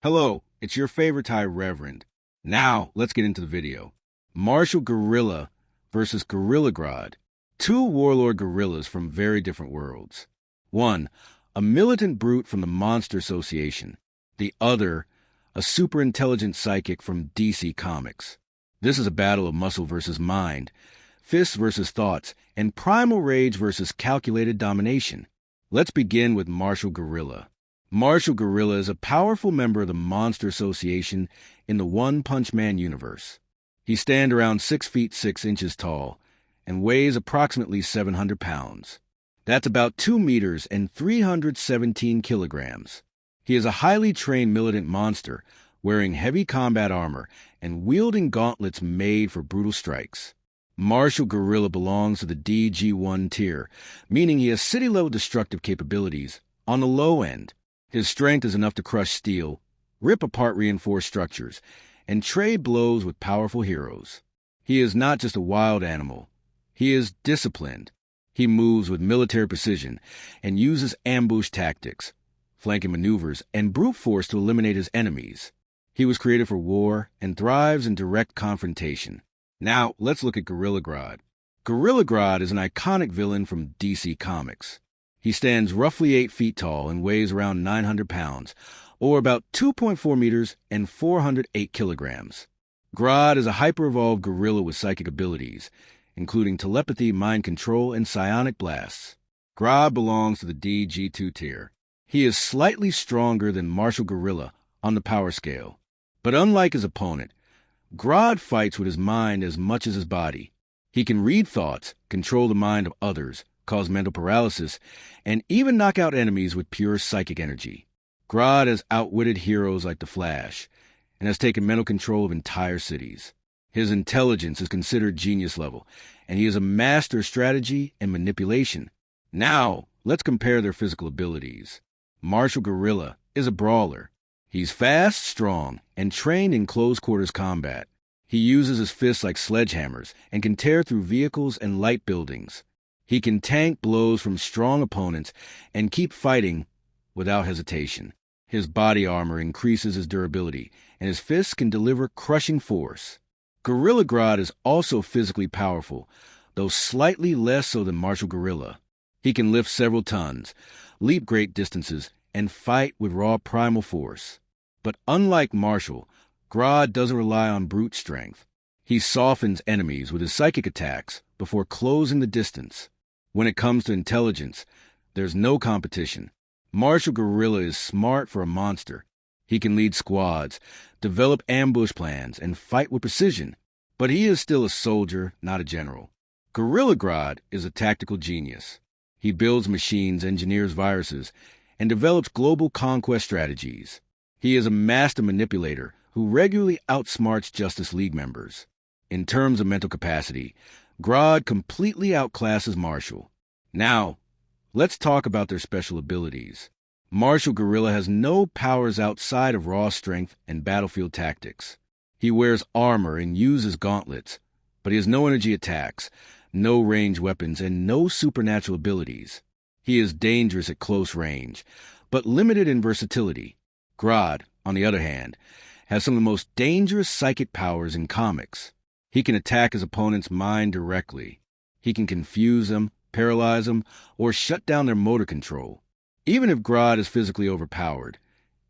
Hello, it's your favorite Thai Reverend. Now, let's get into the video. Martial Gorilla versus Gorilla Grodd. Two warlord gorillas from very different worlds. One, a militant brute from the Monster Association. The other, a super-intelligent psychic from DC Comics. This is a battle of muscle versus mind, fists versus thoughts, and primal rage versus calculated domination. Let's begin with Martial Gorilla. Martial Gorilla is a powerful member of the Monster Association in the One Punch Man universe. He stands around 6 feet 6 inches tall and weighs approximately 700 pounds. That's about 2 meters and 317 kilograms. He is a highly trained militant monster, wearing heavy combat armor and wielding gauntlets made for brutal strikes. Martial Gorilla belongs to the DG1 tier, meaning he has city-level destructive capabilities on the low end. His strength is enough to crush steel, rip apart reinforced structures, and trade blows with powerful heroes. He is not just a wild animal. He is disciplined. He moves with military precision and uses ambush tactics, flanking maneuvers, and brute force to eliminate his enemies. He was created for war and thrives in direct confrontation. Now, let's look at Gorilla Grodd. Gorilla Grodd is an iconic villain from DC Comics. He stands roughly 8 feet tall and weighs around 900 pounds, or about 2.4 meters and 408 kilograms. Grodd is a hyper-evolved gorilla with psychic abilities, including telepathy, mind control, and psionic blasts. Grodd belongs to the DG2 tier. He is slightly stronger than Martial Gorilla on the power scale. But unlike his opponent, Grodd fights with his mind as much as his body. He can read thoughts, control the mind of others, cause mental paralysis, and even knock out enemies with pure psychic energy. Grodd has outwitted heroes like the Flash, and has taken mental control of entire cities. His intelligence is considered genius level, and he is a master of strategy and manipulation. Now, let's compare their physical abilities. Martial Gorilla is a brawler. He's fast, strong, and trained in close-quarters combat. He uses his fists like sledgehammers and can tear through vehicles and light buildings. He can tank blows from strong opponents and keep fighting without hesitation. His body armor increases his durability, and his fists can deliver crushing force. Gorilla Grodd is also physically powerful, though slightly less so than Martial Gorilla. He can lift several tons, leap great distances, and fight with raw primal force. But unlike Martial, Grodd doesn't rely on brute strength. He softens enemies with his psychic attacks before closing the distance. When it comes to intelligence, there's no competition. Martial Gorilla is smart for a monster. He can lead squads, develop ambush plans, and fight with precision. But he is still a soldier, not a general. Gorilla Grodd is a tactical genius. He builds machines, engineers viruses, and develops global conquest strategies. He is a master manipulator who regularly outsmarts Justice League members. In terms of mental capacity, Grodd completely outclasses Martial. Now, let's talk about their special abilities. Martial Gorilla has no powers outside of raw strength and battlefield tactics. He wears armor and uses gauntlets, but he has no energy attacks, no ranged weapons, and no supernatural abilities. He is dangerous at close range, but limited in versatility. Grodd, on the other hand, has some of the most dangerous psychic powers in comics. He can attack his opponent's mind directly. He can confuse them, paralyze them, or shut down their motor control. Even if Grodd is physically overpowered,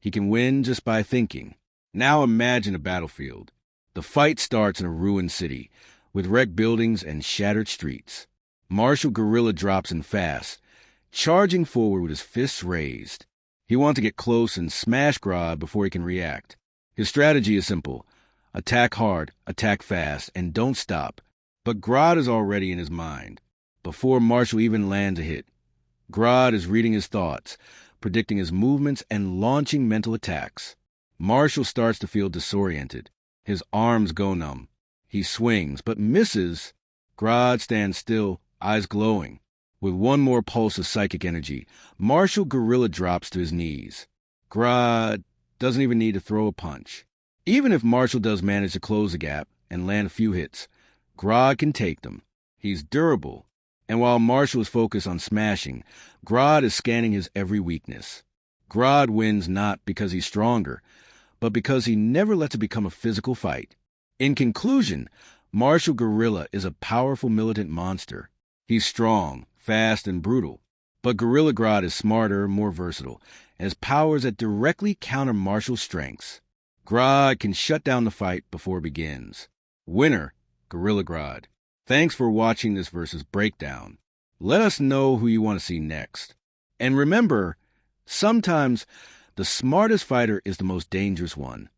he can win just by thinking. Now imagine a battlefield. The fight starts in a ruined city, with wrecked buildings and shattered streets. Martial Gorilla drops in fast, charging forward with his fists raised. He wants to get close and smash Grodd before he can react. His strategy is simple. Attack hard, attack fast, and don't stop. But Grodd is already in his mind. Before Martial even lands a hit, Grodd is reading his thoughts, predicting his movements, and launching mental attacks. Martial starts to feel disoriented. His arms go numb. He swings, but misses. Grodd stands still, eyes glowing. With one more pulse of psychic energy, Martial Gorilla drops to his knees. Grodd doesn't even need to throw a punch. Even if Martial does manage to close the gap and land a few hits, Grodd can take them. He's durable, and while Martial is focused on smashing, Grodd is scanning his every weakness. Grodd wins not because he's stronger, but because he never lets it become a physical fight. In conclusion, Martial Gorilla is a powerful militant monster. He's strong, fast, and brutal. But Gorilla Grodd is smarter, more versatile, and has powers that directly counter Martial's strengths. Grodd can shut down the fight before it begins. Winner, Gorilla Grodd. Thanks for watching this versus breakdown. Let us know who you want to see next. And remember, sometimes the smartest fighter is the most dangerous one.